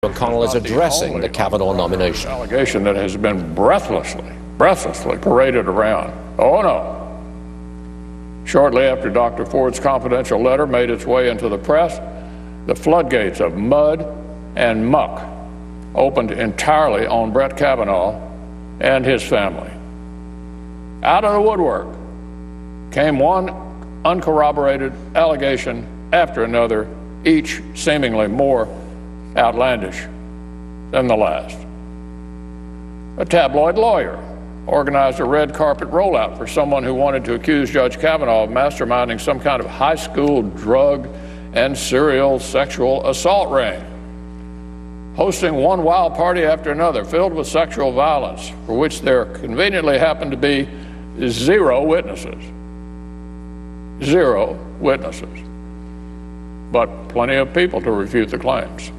McConnell is addressing the Kavanaugh nomination. Allegation that has been breathlessly paraded around. Oh no. Shortly after Dr. Ford's confidential letter made its way into the press, the floodgates of mud and muck opened entirely on Brett Kavanaugh and his family. Out of the woodwork came one uncorroborated allegation after another, each seemingly more outlandish than the last. A tabloid lawyer organized a red carpet rollout for someone who wanted to accuse Judge Kavanaugh of masterminding some kind of high school drug and serial sexual assault ring, hosting one wild party after another filled with sexual violence for which there conveniently happened to be zero witnesses. Zero witnesses. But plenty of people to refute the claims.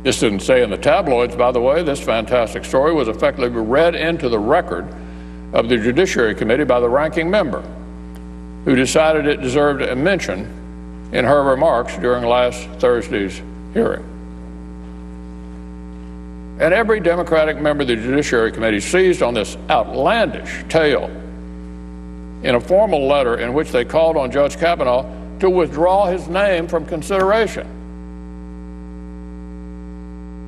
This didn't say in the tabloids, by the way. This fantastic story was effectively read into the record of the Judiciary Committee by the ranking member, who decided it deserved a mention in her remarks during last Thursday's hearing. And every Democratic member of the Judiciary Committee seized on this outlandish tale in a formal letter in which they called on Judge Kavanaugh to withdraw his name from consideration.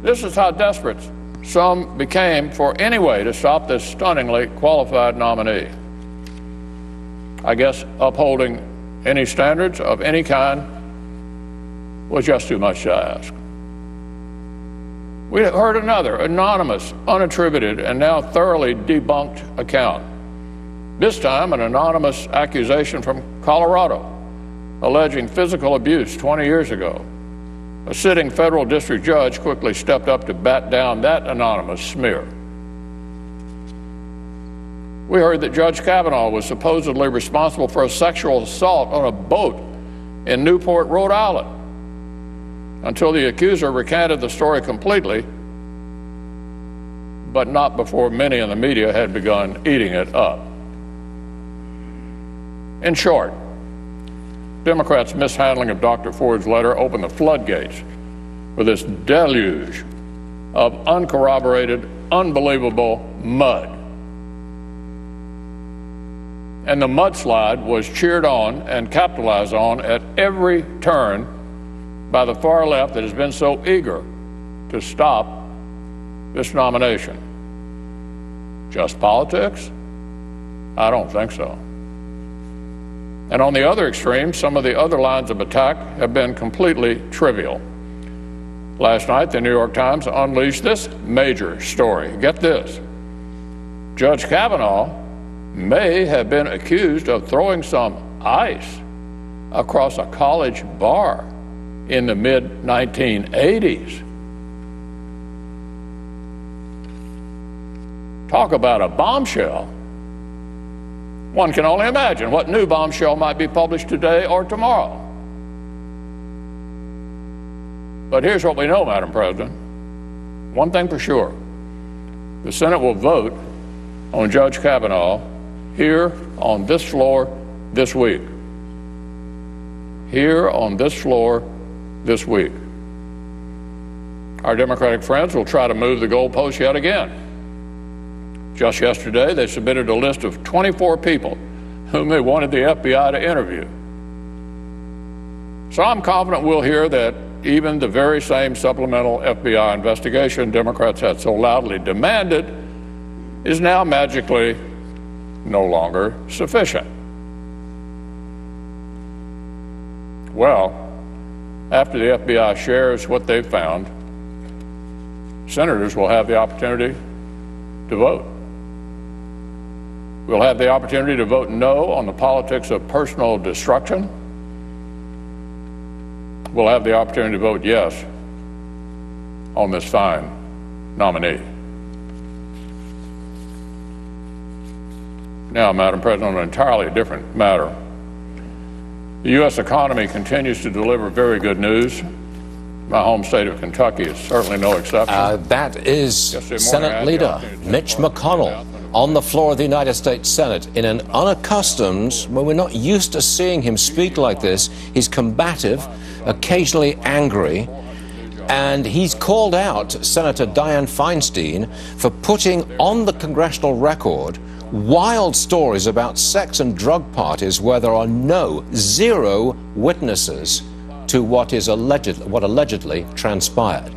This is how desperate some became for any way to stop this stunningly qualified nominee. I guess upholding any standards of any kind was just too much to ask. We heard another anonymous, unattributed, and now thoroughly debunked account. This time, an anonymous accusation from Colorado alleging physical abuse 20 years ago. A sitting federal district judge quickly stepped up to bat down that anonymous smear. We heard that Judge Kavanaugh was supposedly responsible for a sexual assault on a boat in Newport, Rhode Island, until the accuser recanted the story completely, but not before many in the media had begun eating it up. In short, Democrats' mishandling of Dr. Ford's letter opened the floodgates for this deluge of uncorroborated, unbelievable mud. And the mudslide was cheered on and capitalized on at every turn by the far left that has been so eager to stop this nomination. Just politics? I don't think so. And on the other extreme, some of the other lines of attack have been completely trivial. Last night, the New York Times unleashed this major story. Get this. Judge Kavanaugh may have been accused of throwing some ice across a college bar in the mid-1980s. Talk about a bombshell. One can only imagine what new bombshell might be published today or tomorrow. But here's what we know, Madam President. One thing for sure. The Senate will vote on Judge Kavanaugh here on this floor this week. Here on this floor this week. Our Democratic friends will try to move the goalposts yet again. Just yesterday, they submitted a list of 24 people whom they wanted the FBI to interview. So I'm confident we'll hear that even the very same supplemental FBI investigation Democrats had so loudly demanded is now magically no longer sufficient. Well, after the FBI shares what they've found, senators will have the opportunity to vote. We'll have the opportunity to vote no on the politics of personal destruction. We'll have the opportunity to vote yes on this fine nominee. Now, Madam President, on an entirely different matter, the U.S. economy continues to deliver very good news. My home state of Kentucky is certainly no exception. That is Senate Leader Mitch McConnell on the floor of the United States Senate in an unaccustomed, well, we're not used to seeing him speak like this. He's combative, occasionally angry, And he's called out Senator Dianne Feinstein for putting on the congressional record wild stories about sex and drug parties where there are zero witnesses to what allegedly transpired.